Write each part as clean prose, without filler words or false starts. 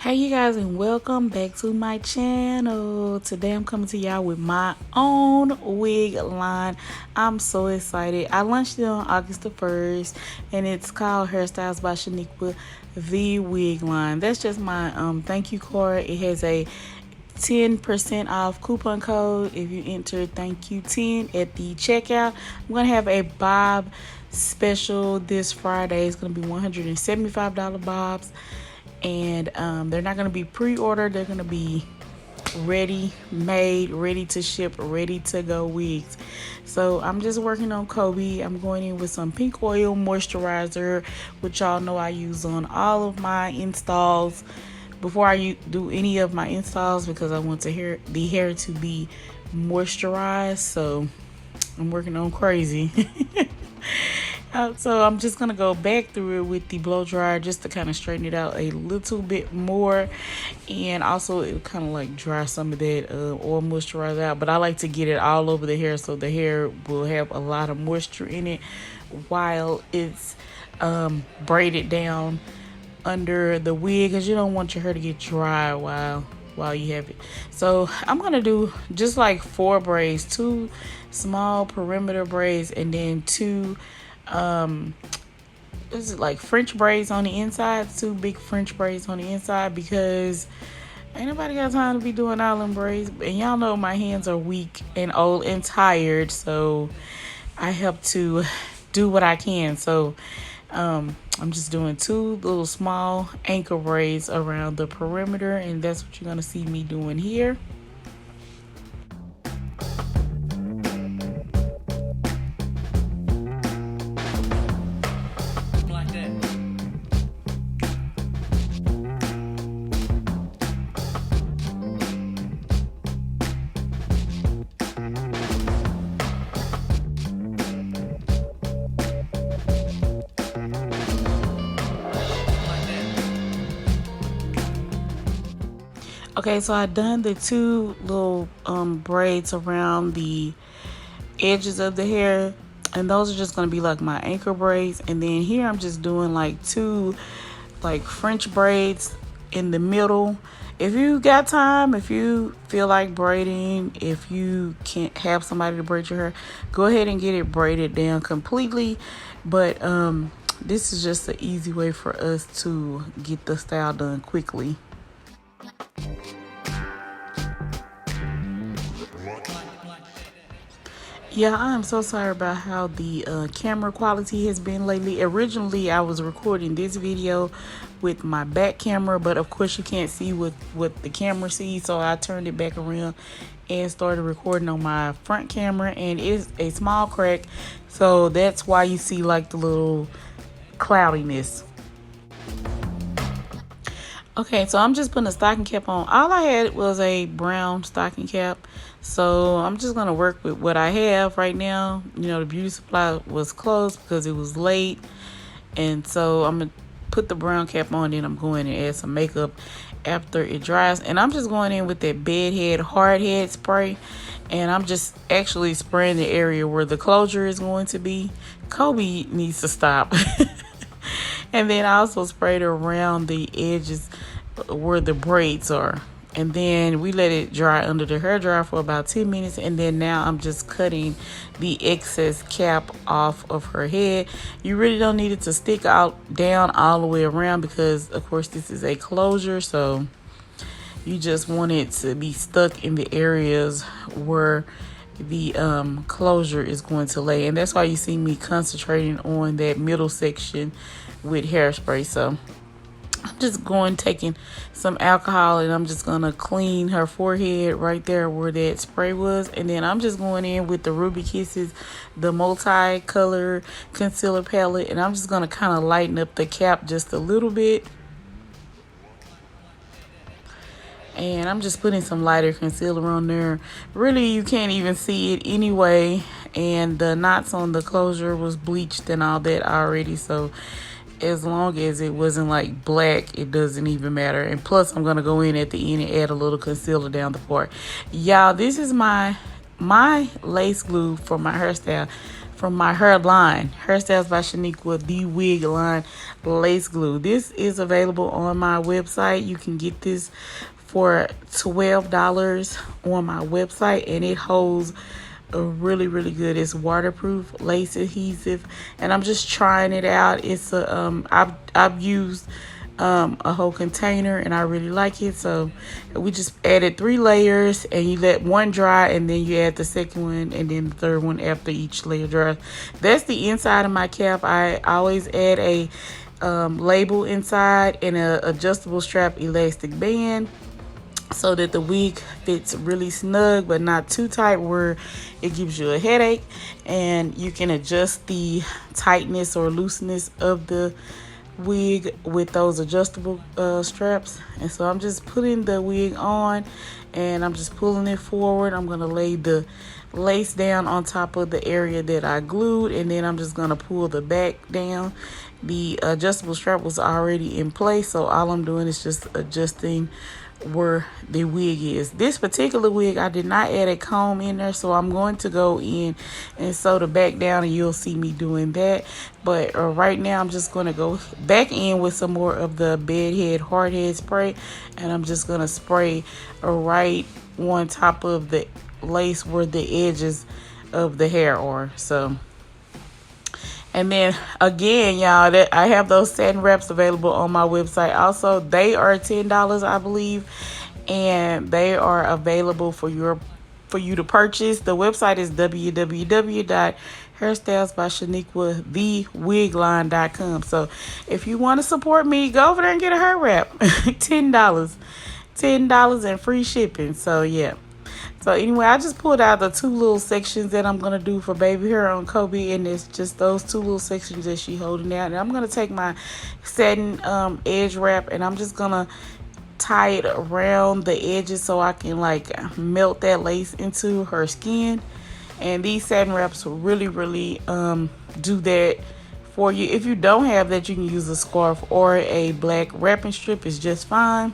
Hey you guys, and welcome back to my channel. Today I'm coming to y'all with my own wig line. I'm so excited. I launched it on August the 1st and it's called Hairstyles by Shaniqua, the wig line. That's just my thank you card. It has a 10% off coupon code if you enter thank you 10 at the checkout. I'm gonna have a bob special this Friday. It's gonna be $175 bobs, and they're not going to be pre-ordered. They're going to be ready made, ready to ship, ready to go wigs. So I'm just working on Kobe. I'm going in with some pink oil moisturizer, which y'all know I use on all of my installs before I do any of my installs, because I want the hair to be moisturized. So I'm working on crazy. So I'm just gonna go back through it with the blow dryer just to kind of straighten it out a little bit more, and also it'll kind of like dry some of that oil moisturizer out. But I like to get it all over the hair so the hair will have a lot of moisture in it while it's braided down under the wig, because you don't want your hair to get dry while you have it. So I'm gonna do just like 4 braids, 2 small perimeter braids, and then 2 is it like French braids on the inside, 2 big French braids on the inside, because ain't nobody got time to be doing all them braids. And y'all know my hands are weak and old and tired, so I have to do what I can. So I'm just doing 2 little small anchor braids around the perimeter, and that's what you're gonna see me doing here. Okay, so I done the 2 little braids around the edges of the hair, and those are just gonna be like my anchor braids. And then here I'm just doing like 2 like French braids in the middle. If you got time, if you feel like braiding, if you can't have somebody to braid your hair, go ahead and get it braided down completely. But this is just an easy way for us to get the style done quickly. Yeah, I am so sorry about how the camera quality has been lately. Originally, I was recording this video with my back camera, but of course you can't see what the camera sees, so I turned it back around and started recording on my front camera, and it's a small crack, so that's why you see like the little cloudiness. Okay, so I'm just putting a stocking cap on. All I had was a brown stocking cap. So I'm just going to work with what I have right now. You know, the beauty supply was closed because it was late. And so I'm going to put the brown cap on, then I'm going to add some makeup after it dries. And I'm just going in with that bed head, hard head spray. And I'm just actually spraying the area where the closure is going to be. Kobe needs to stop. And then I also sprayed around the edges where the braids are. And then we let it dry under the hair dryer for about 10 minutes. And then now I'm just cutting the excess cap off of her head. You really don't need it to stick out down all the way around, because of course this is a closure. So you just want it to be stuck in the areas where the closure is going to lay. And that's why you see me concentrating on that middle section with hairspray. So I'm just taking some alcohol, and I'm just gonna clean her forehead right there where that spray was. And then I'm just going in with the Ruby Kisses, the multi-color concealer palette, and I'm just gonna kind of lighten up the cap just a little bit. And I'm just putting some lighter concealer on there. Really, you can't even see it anyway. And the knots on the closure was bleached and all that already. So as long as it wasn't like black, it doesn't even matter. And plus, I'm going to go in at the end and add a little concealer down the part. Y'all, this is my lace glue for my hairstyle from my hair line, Hairstyles by Shaniqua, the wig line lace glue. This is available on my website. You can get this for $12 on my website, and it holds really good. It's waterproof, lace adhesive, and I'm just trying it out. It's a I've used a whole container and I really like it. So we just added 3 layers, and you let one dry, and then you add the second one, and then the third one after each layer dries. That's the inside of my cap. I always add a label inside and a adjustable strap elastic band, so that the wig fits really snug but not too tight where it gives you a headache. And you can adjust the tightness or looseness of the wig with those adjustable straps. And so I'm just putting the wig on, and I'm just pulling it forward. I'm going to lay the lace down on top of the area that I glued, and then I'm just going to pull the back down. The adjustable strap was already in place, so all I'm doing is just adjusting where the wig is. This particular wig, I did not add a comb in there, so I'm going to go in and sew the back down, and you'll see me doing that. But right now I'm just going to go back in with some more of the bed head hard head spray, and I'm just going to spray right on top of the lace where the edges of the hair are. So, and then again, y'all, that I have those satin wraps available on my website. Also, they are $10, I believe, and they are available for you to purchase. The website is www.hairstylesbyshaniquathewigline.com. So if you want to support me, go over there and get a hair wrap. $10 and free shipping. So yeah. So anyway, I just pulled out the 2 little sections that I'm going to do for baby hair on Kobe, and it's just those 2 little sections that she's holding out. And I'm going to take my satin edge wrap, and I'm just going to tie it around the edges so I can like melt that lace into her skin. And these satin wraps really do that for you. If you don't have that, you can use a scarf or a black wrapping strip. It's just fine.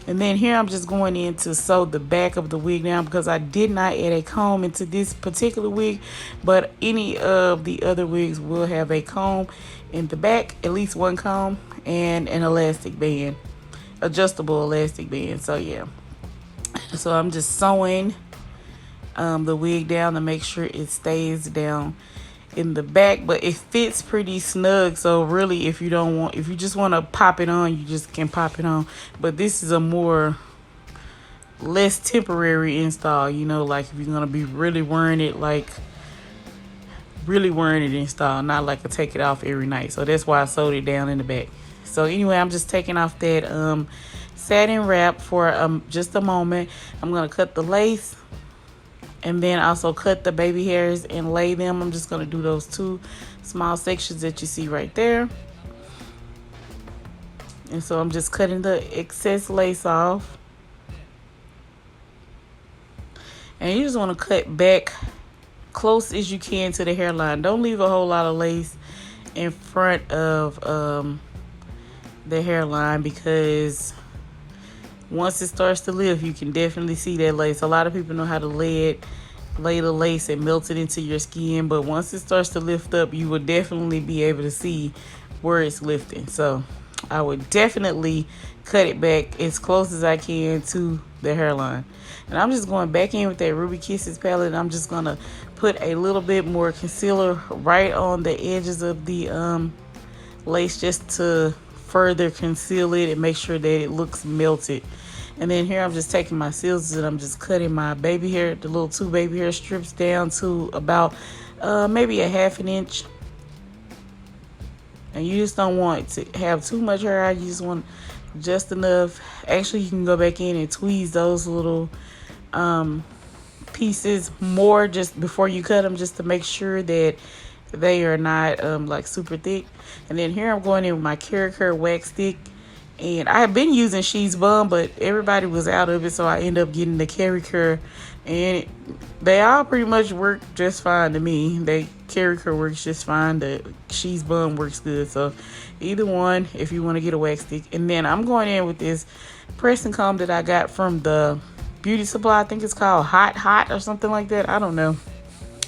And then here I'm just going in to sew the back of the wig down, because I did not add a comb into this particular wig, but any of the other wigs will have a comb in the back, at least one comb, and an elastic band, adjustable elastic band. So yeah, so I'm just sewing the wig down to make sure it stays down in the back, but it fits pretty snug. So really, if you just want to pop it on, you just can pop it on. But this is a less temporary install, you know, like if you're gonna be really wearing it install, not like a take it off every night. So that's why I sewed it down in the back. So anyway, I'm just taking off that satin wrap for just a moment. I'm gonna cut the lace, and then also cut the baby hairs and lay them. I'm just going to do those 2 small sections that you see right there. And so I'm just cutting the excess lace off. And you just want to cut back close as you can to the hairline. Don't leave a whole lot of lace in front of the hairline, because once it starts to lift, you can definitely see that lace. A lot of people know how to lay the lace and melt it into your skin, but once it starts to lift up, you will definitely be able to see where it's lifting. So I would definitely cut it back as close as I can to the hairline. And I'm just going back in with that Ruby Kisses palette, and I'm just going to put a little bit more concealer right on the edges of the lace, just to further conceal it and make sure that it looks melted. And then here I'm just taking my scissors and I'm just cutting my baby hair, the little 2 baby hair strips, down to about maybe a ½ inch. And you just don't want to have too much hair out. You just want just enough. Actually, you can go back in and tweeze those little pieces more just before you cut them, just to make sure that they are not like super thick. And then here I'm going in with my Care wax stick, and I have been using She's Bum, but everybody was out of it, so I ended up getting the Care, and they all pretty much work just fine to me. Care works just fine. The She's Bum works good. So either one, if you want to get a wax stick. And then I'm going in with this pressing comb that I got from the beauty supply. I think it's called Hot or something like that. I don't know.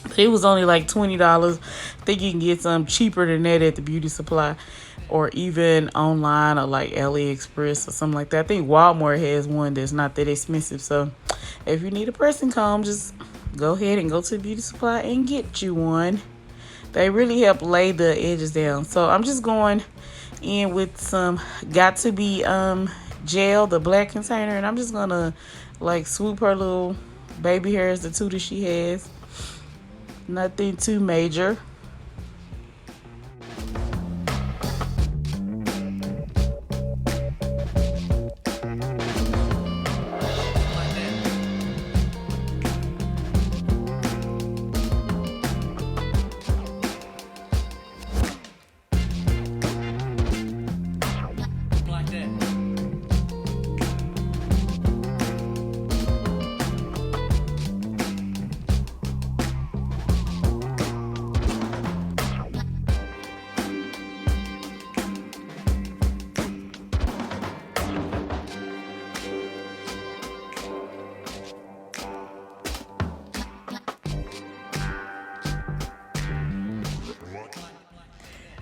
But it was only like $20. I think you can get some cheaper than that at the beauty supply or even online or like AliExpress or something like that. I think Walmart has one that's not that expensive. So if you need a pressing comb, just go ahead and go to the beauty supply and get you one. They really help lay the edges down. So I'm just going in with some got to be gel, the black container, and I'm just gonna like swoop her little baby hairs, the two that she has. Nothing too major.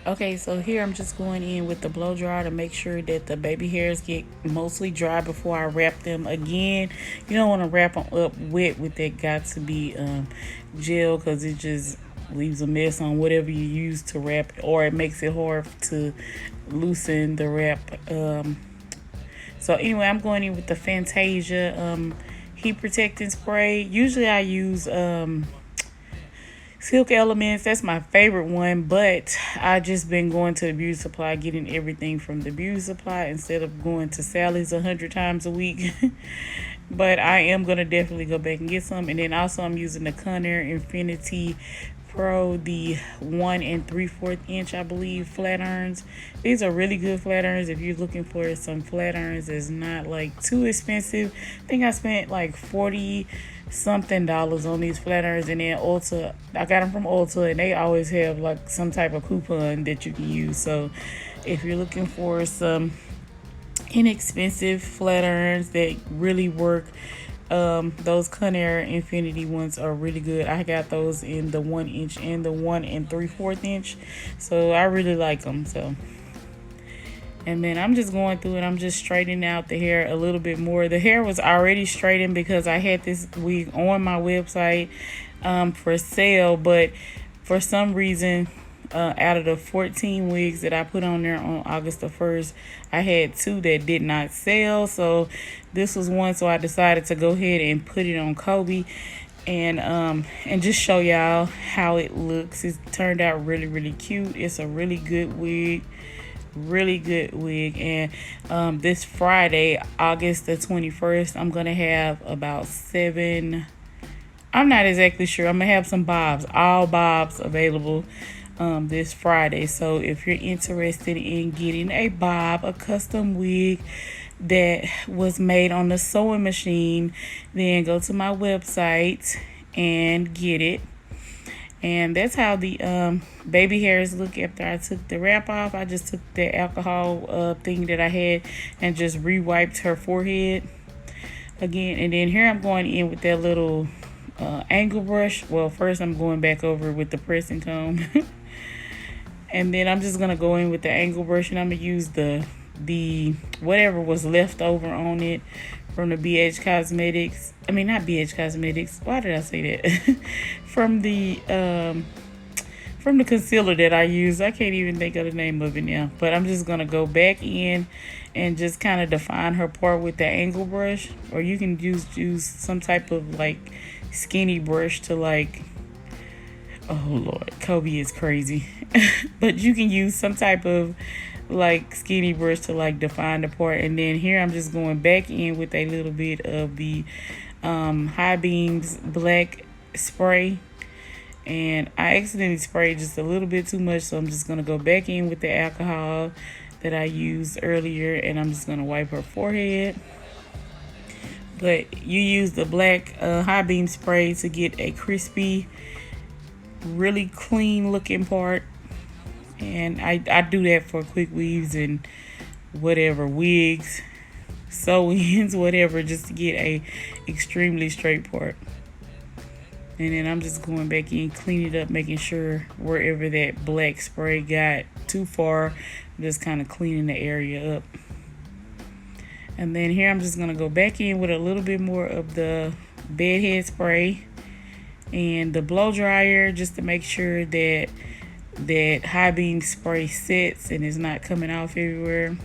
Okay, so here I'm just going in with the blow dryer to make sure that the baby hairs get mostly dry before I wrap them again. You don't want to wrap them up wet with that got to be gel, because it just leaves a mess on whatever you use to wrap, or it makes it hard to loosen the wrap. So anyway, I'm going in with the Fantasia heat protecting spray. Usually I use Silk Elements, that's my favorite one, but I just been going to the beauty supply, getting everything from the beauty supply instead of going to Sally's 100 times a week. But I am gonna definitely go back and get some. And then also I'm using the Conair Infinity Pro, the 1 3/4 inch, I believe, flat irons. These are really good flat irons if you're looking for some flat irons that's not like too expensive. I think I spent like 40 something dollars on these flat irons. And then Ulta, I got them from Ulta, and they always have like some type of coupon that you can use. So if you're looking for some inexpensive flat irons that really work, those Conair Infinity ones are really good. I got those in the 1 inch and the 1 3/4 inch, so I really like them. So, and then I'm just going through it. I'm just straightening out the hair a little bit more. The hair was already straightened because I had this wig on my website for sale, but for some reason, out of the 14 wigs that I put on there on August the 1st, I had 2 that did not sell. So this was one, so I decided to go ahead and put it on Kobe and just show y'all how it looks. It turned out really, really cute. It's a really good wig. Really good wig. And this Friday, August the 21st, I'm gonna have about 7, I'm not exactly sure, I'm gonna have some bobs, all bobs available this Friday. So if you're interested in getting a bob, a custom wig that was made on the sewing machine, then go to my website and get it. And that's how the baby hairs look after I took the wrap off. I just took the alcohol thing that I had and just re-wiped her forehead again. And then here I'm going in with that little angle brush. Well, first I'm going back over with the pressing comb. And then I'm just going to go in with the angle brush, and I'm going to use the whatever was left over on it from the BH Cosmetics. I mean, not BH Cosmetics. Why did I say that? From the concealer that I use. I can't even think of the name of it now. But I'm just going to go back in and just kind of define her part with the angle brush. Or you can use some type of like skinny brush to like, oh Lord, Kobe is crazy. But you can use some type of like skinny brush to like define the part. And then here I'm just going back in with a little bit of the High Beams black spray. And I accidentally sprayed just a little bit too much, so I'm just going to go back in with the alcohol that I used earlier, and I'm just going to wipe her forehead. But you use the black High Beam spray to get a crispy, really clean looking part. And I do that for quick weaves and whatever, wigs, sew-ins, whatever, just to get a extremely straight part. And then I'm just going back in, clean it up, making sure wherever that black spray got too far, I'm just kind of cleaning the area up. And then here I'm just going to go back in with a little bit more of the bedhead spray and the blow dryer, just to make sure that that high beam spray sets and is not coming off everywhere.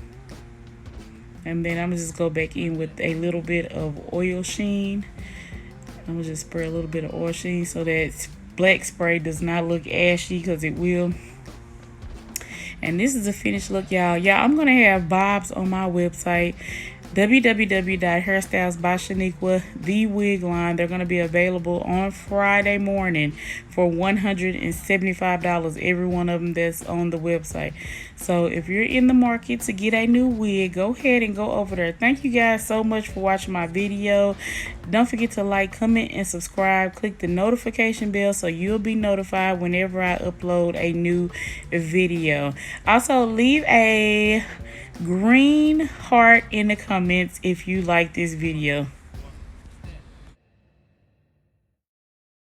And then I'm just go back in with a little bit of oil sheen. I'm gonna just spray a little bit of oil sheen so that black spray does not look ashy, because it will. And this is a finished look, y'all. I'm gonna have bobs on my website, www.hairstylesbyshaniqua, the wig line. They're going to be available on Friday morning for $175, every one of them that's on the website. So if you're in the market to get a new wig, go ahead and go over there. Thank you guys so much for watching my video. Don't forget to like, comment, and subscribe. Click the notification bell so you'll be notified whenever I upload a new video. Also, leave a green heart in the comments if you like this video.